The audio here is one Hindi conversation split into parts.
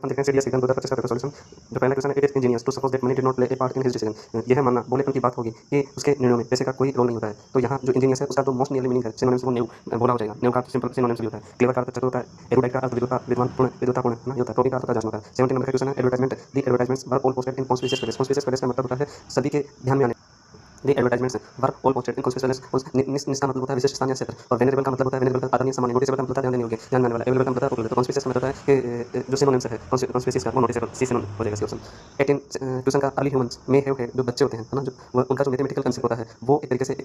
हम देखते हैं सीडीएस एग्जाम 2025 का पेपर सॉल्यूशन। जो पहला क्वेश्चन है, it is ingenious to suppose that money did not play a part in his decision. यह है मानना बोलेपन की बात होगी कि उसके निर्णयों में पैसे का कोई रोल नहीं होता है। तो यहाँ जो इंजीनियस है उसका तो मोस्ट नियरली मीनिंग है सिनोनिम्स वो न्यू बोला हो जाएगा। न्यू का सिंपल सिनोनिम्स भी होता है। क्लेवर का अर्थ चतुर होता है, एरुडाइट का अर्थ विद्वता विद्वानपूर्ण विद्वतापूर्ण ना होता है। टॉपिक का अर्थ होता है जानना होता है। 17 नंबर का क्वेश्चन है, advertisement the advertisements were all posted in conspicuous place. Conspicuous place का मतलब होता है सभी के ध्यान में आने। The advertisements were all posted in conspicuous place. निष्ठा मतलब होता है विशिष्ट स्थानीय क्षेत्र, और वेनेरेबल का मतलब होता है वेनेरेबल का आदरणीय सम्माननीय। नोटिसेबल का मतलब होता है ध्यान देने योग्य ध्यान देने वाला। एवेलेबल का मतलब होता है उपलब्ध। कॉन्स्पिशियस का मतलब होता है कि जो सिनोनिम्स है कॉन्स्पिशियस का वो नोटिसेबल सी सिनोनिम हो जाएगा सी ऑप्शन। 18 क्वेश्चन का अर्ली ह्यूमंस में है जो बच्चे होते हैं ना, जो उनका जो मैथमेटिकल कंसेप्ट होता है वो एक तरीके से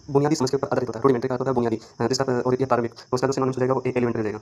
बुनियादी समझ के ऊपर आधारित होता है। रूडिमेंटरी का होता है बुनियादी, जिसका और ये प्रारंभिक, तो उसका जो सिनोनिम्स हो जाएगा वो एलिमेंट्री हो जाएगा।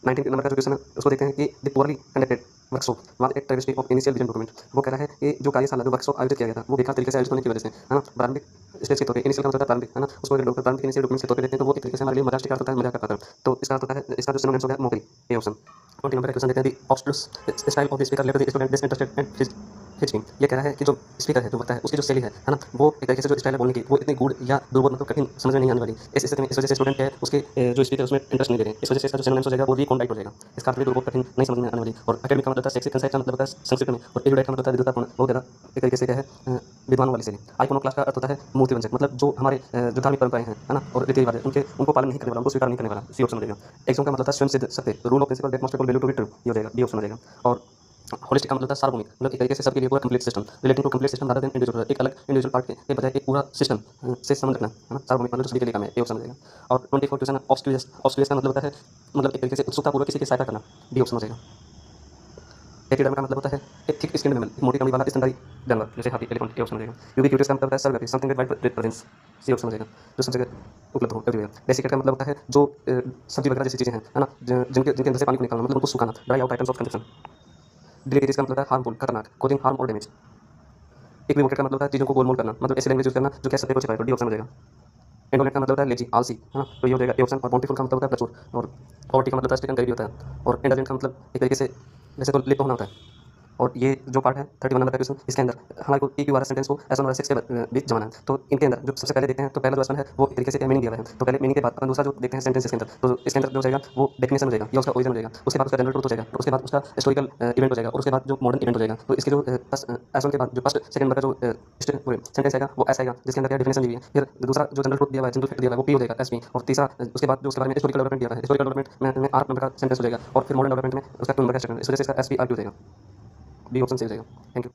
19 नंबर का जो क्वेश्चन है उसको देखते हैं कि the poorly conducted workshop was एक tragedy of initial vision document. वो कह रहा है कि जो कार्यशाला जो वर्कशॉप आयोजित किया गया था वो बेकार तरीके से आयोजित होने की वजह से है ना, प्रारंभिक स्टेज के तौर पे इनिशियल का मतलब प्रारंभिक है ना, उसको अगर प्रारंभिक इनिशियल डॉक्यूमेंट के तौर पे देखते हैं तो वो एक तरीके से हमारे लिए मजाक का होता है, मजाक का पात्र। तो इसका अर्थ होता है, इसका जो सिनोनिम्स हो गया मौखिक, ये ऑप्शन। 20 नंबर का क्वेश्चन देखते हैं, the abstruse style of the speaker let the student best interested and hitching. ये कह रहा है कि जो स्पीकर है जो वक्ता है उसकी जो शैली है ना, वो एक तरीके से जो स्टाइल है बोलने की वो इतनी गूढ़ या दुर्बोध मतलब कठिन समझ में नहीं आने वाली। इस स्थिति में इस वजह से स्टूडेंट है उसके जो स्पीकर उसमें इंटरेस्ट नहीं ले रहे हैं। इस वजह से इसका जो सिनोनिम्स हो जाएगा वो रिकॉन्डाइट हो जाएगा। इसका अर्थ भी दुर्बोध कठिन नहीं समझ में आने वाली। और एकेडमिक का मतलब होता है सेक्सी कंसाइज का मतलब होता है संस्कृत में, और एरुडाइट का मतलब होता है विद्वतापूर्ण बहुत ज़्यादा एक तरीके से क्या है विद्वानों वाली शैली। आइकोनोक्लास्ट का अर्थ होता है मूर्ति वंचक, मतलब जो हमारे जो धार्मिक परंपराएं हैं है ना और रीति रिवाज उनको पालन नहीं करने वाला, उनको स्वीकार नहीं करने वाला, सी ऑप्शन हो जाएगा। एक्सोम का मतलब है स्वयं सिद्ध सत्य, rule of principle that must value to be true, ये हो जाएगा, बी ऑप्शन हो जाएगा। और होलिस्टिक का मतलब है सार्वभौमिक, मतलब एक तरीके से सबके लिए पूरा complete system, relating to complete system rather than individual, एक अलग इंडिविजुअल पार्ट के बजाय एक पूरा सिस्टम से संबंध रखना है ना। सार्वभौमिक मतलब सभी के लिए काम है, ये ऑप्शन हो जाएगा। और 24 क्वेश्चन ऑब्स्क्यूरियस, ऑब्स्क्यूरियस का मतलब होता है मतलब एक तरीके से उत्सुकतापूर्वक किसी की सहायता करना, बी ऑप्शन हो जाएगा। एपिडर्म का मतलब होता है एक थिक स्किन मैमल, मोटी कमड़ी वाला स्तनधारी जानवर जैसे हाथी, एलिफेंट, ये ऑप्शन हो जाएगा। यूबिक्यूटस का मतलब होता है सर्वव्यापी, something that wide presence, C option हो जाएगा, जो सब जगह उपलब्ध हो एवरीवेयर। डेसिकेट का मतलब होता है जो सब्जी वगैरह जैसी चीजें हैं है ना, जिनके अंदर से पानी को निकालना, मतलब उनको सुखाना, dry out items of consumption. Deleterious का मतलब है हार्मफुल, खतरनाक, कॉजिंग हार्म और डैमेज। इक्विवोकेट का मतलब होता है चीजों को गोलमोल करना, मतलब ऐसी लैंग्वेज यूज करना जो क्या सत्य को छिपाए, तो डी ऑप्शन हो जाएगा। इंडोलेंट का मतलब होता है लेजी, आलसी है ना, तो ये हो जाएगा ए ऑप्शन। और बाउंटीफुल का मतलब होता है प्रचुर, और पॉवर्टी का मतलब होता है स्टिकन गरीबी होता है। और इंडलजेंट का मतलब एक तरीके से जैसे तो लिप्त होना होता है। और ये जो पार्ट है 31 नंबर का क्वेश्चन, इसके अंदर हमारे को पी क्यू आर सेंटेंस को एस वन और सिक्स के बीच जमाना है। तो इनके अंदर जो सबसे पहले देखते हैं तो पहला जो क्वेश्चन है वो एक तरीके से क्या मीनिंग दिया हुआ है, तो पहले मीनिंग के बाद अपन दूसरा जो देखते हैं सेंटेंस के अंदर, तो इसके अंदर जो हो जाएगा वो डेफिनेशन हो जाएगा या उसका ओरिजिन हो जाएगा। उसके बाद उसका जनरल ट्रुथ हो जाएगा, और उसके बाद उसका हिस्टोरिकल इवेंट हो जाएगा, और उसके बाद जो मॉडर्न इवेंट हो जाएगा। तो इसके जो एस वन के बाद जो फर्स्ट सेकंड नंबर का जो सेंटेंस आएगा वो ऐसा आएगा जिसके अंदर क्या डेफिनेशन दी हुई है। फिर दूसरा जो जनरल ट्रुथ दिया हुआ है, जनरल फैक्ट दिया हुआ है वो पी हो जाएगा एस पी। और तीसरा उसके बाद जो उसके बारे में हिस्टोरिकल डेवलपमेंट दिया हुआ है, हिस्टोरिकल डेवलपमेंट में 8 नंबर का सेंटेंस हो जाएगा। और फिर मॉडर्न डेवलपमेंट में उसका 2 नंबर का सेंटेंस, इस वजह से इसका एस पी आर पी हो जाएगा, बी ऑप्शन सही हो जाएगा। Thank you.